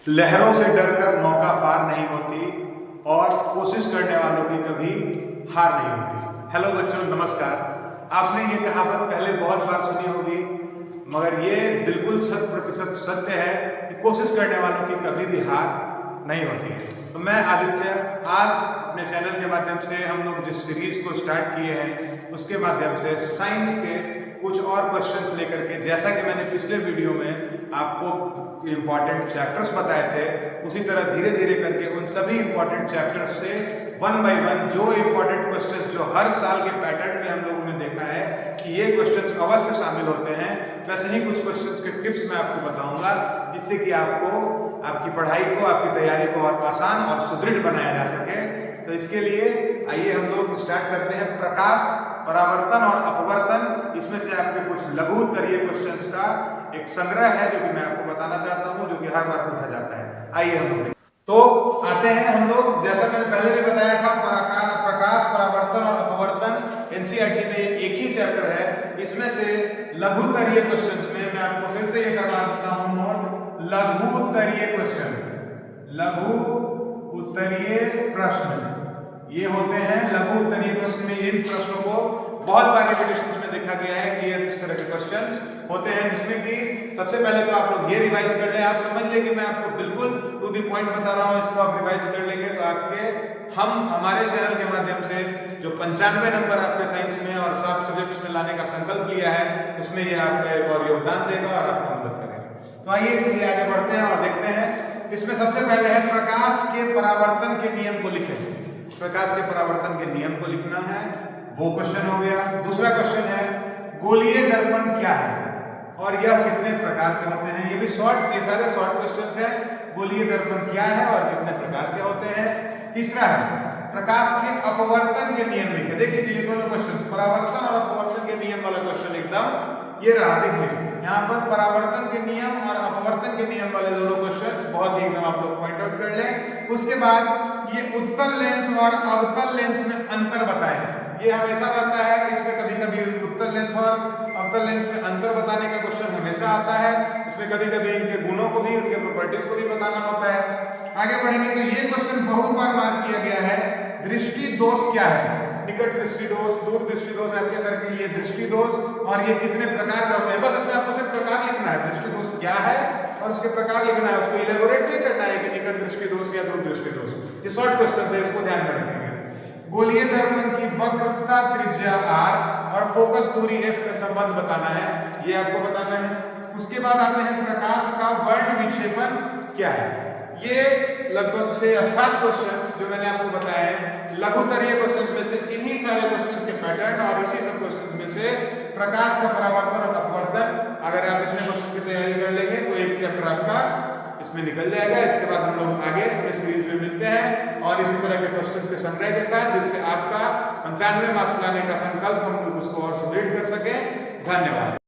लहरों से डरकर नौका पार नहीं होती और कोशिश करने वालों की कभी हार नहीं होती। हेलो बच्चों, नमस्कार। आपने ये कहावत पहले बहुत बार सुनी होगी, मगर ये बिल्कुल 100% सत्य है कि कोशिश करने वालों की कभी भी हार नहीं होती है। तो मैं आदित्य आज अपने चैनल के माध्यम से हम लोग जिस सीरीज को स्टार्ट किए हैं उसके माध्यम से साइंस के कुछ और क्वेश्चंस लेकर के, जैसा कि मैंने पिछले वीडियो में आपको इंपॉर्टेंट चैप्टर्स बताए थे, उसी तरह धीरे धीरे करके उन सभी इंपॉर्टेंट चैप्टर्स से वन बाय वन जो इंपॉर्टेंट क्वेश्चंस जो हर साल के पैटर्न में हम लोगों ने देखा है कि ये क्वेश्चंस अवश्य शामिल होते हैं, वैसे ही कुछ क्वेश्चंस के टिप्स मैं आपको बताऊंगा जिससे कि आपको आपकी पढ़ाई को, आपकी तैयारी को और आसान और सुदृढ़ बनाया जा सके। तो इसके लिए आइए हम लोग स्टार्ट करते हैं प्रकाश, परावर्तन और अपवर्तन। इसमें से आपके कुछ लघु उत्तरीय क्वेश्चंस का एक संग्रह है जो कि मैं आपको बताना चाहता हूं, जो कि हर बार पूछा जाता है। आइए हम लोग तो आते हैं हम लोग, जैसा मैंने पहले भी बताया था, प्रकाश, परावर्तन और अपवर्तन एनसीईआरटी में एक ही चैप्टर है। इसमें से लघु उत्तरीय क्वेश्चंस में मैं आपको फिर से ये करवा देता हूं नोट, लघु उत्तरीय क्वेश्चन, लघु उत्तरीय प्रश्न ये होते हैं। लघु उत्तरीय प्रश्न में इन प्रश्नों को बहुत बार रिपीटेशंस में देखा गया है कि ये इस तरह के क्वेश्चंस होते हैं, जिसमें कि सबसे पहले तो आप लोग ये रिवाइज कर लें। आप समझ लें कि मैं आपको बिल्कुल टू द पॉइंट बता रहा हूं, इसको आप रिवाइज कर लेंगे तो आपके हमारे चैनल के माध्यम से जो 95 नंबर आपके साइंस में और सब सब्जेक्ट्स में लाने का संकल्प लिया है, उसमें ये आपका एक और योगदान देगा और आपका मदद करेगा। तो आइए चलिए आगे बढ़ते हैं और देखते हैं। इसमें सबसे पहले है प्रकाश के परावर्तन के नियम को लिखें। प्रकाश के परावर्तन के नियम को लिखना है, वो क्वेश्चन हो गया। दूसरा क्वेश्चन है गोलीय दर्पण क्या है और यह कितने प्रकार के होते हैं। ये भी शॉर्ट, ये सारे शॉर्ट क्वेश्चंस हैं। गोलीय दर्पण क्या है और कितने प्रकार के होते हैं। तीसरा है प्रकाश के अपवर्तन के नियम लिखे। देख लीजिए ये दोनों क्वेश्चन, परावर्तन और अपवर्तन के नियम वाला क्वेश्चन एकदम ये रहा। देखिए यहाँ पर परावर्तन के नियम और अपवर्तन के नियम वाले दोनों क्वेश्चन बहुत ही एकदम आप लोग पॉइंट आउट कर लें। उसके बाद ये उत्तल लेंस और अवतल लेंस में अंतर बताएं। ये हमेशा रहता है, इसमें कभी कभी उत्तल लेंस और अवतल लेंस में अंतर बताने का क्वेश्चन हमेशा आता है। इसमें कभी कभी इनके गुणों को भी, उनके प्रॉपर्टीज को भी बताना होता है। आगे बढ़ेंगे तो ये क्वेश्चन बहुत बार मार्क किया गया है, दृष्टि दोष क्या है। निकट दृष्टि दोष, दूर दृष्टि दोष, ऐसे करके ये दृष्टि दोष और ये कितने प्रकार के होते हैं। बस इसमें आपको सिर्फ प्रकार लिखना है, दृष्टि दोष क्या है और उसके प्रकार लिखना है, उसको इलेबोरेट नहीं करना है कि निकट दृष्टि दोष या दूर दृष्टि दोष। ये शॉर्ट क्वेश्चन है, इसको ध्यान में रखेंगे। गोलीय दर्पण की वक्रता त्रिज्या r और फोकस दूरी f में संबंध बताना है, ये आपको बताना है। उसके बाद आते हैं प्रकाश का वर्ण विक्षेपण क्या है। ये लगभग 6 या 7 क्वेश्चंस जो मैंने आपको बताए हैं लघु उत्तरीय क्वेश्चंस में से, इन्हीं सारे क्वेश्चंस के पैटर्न और इसी सब क्वेश्चंस में से प्रकाश का परावर्तन और अपवर्तन, अगर आप इतने क्वेश्चन की तैयारी कर लेंगे तो एक चैप्टर आपका इसमें निकल जाएगा। इसके बाद हम लोग आगे अपने सीरीज में मिलते हैं और इसी तरह के क्वेश्चंस के संग्रह के साथ, जिससे आपका 95 मार्क्स लाने का संकल्प हम लोग उसको और सुदृढ़ कर सके। धन्यवाद।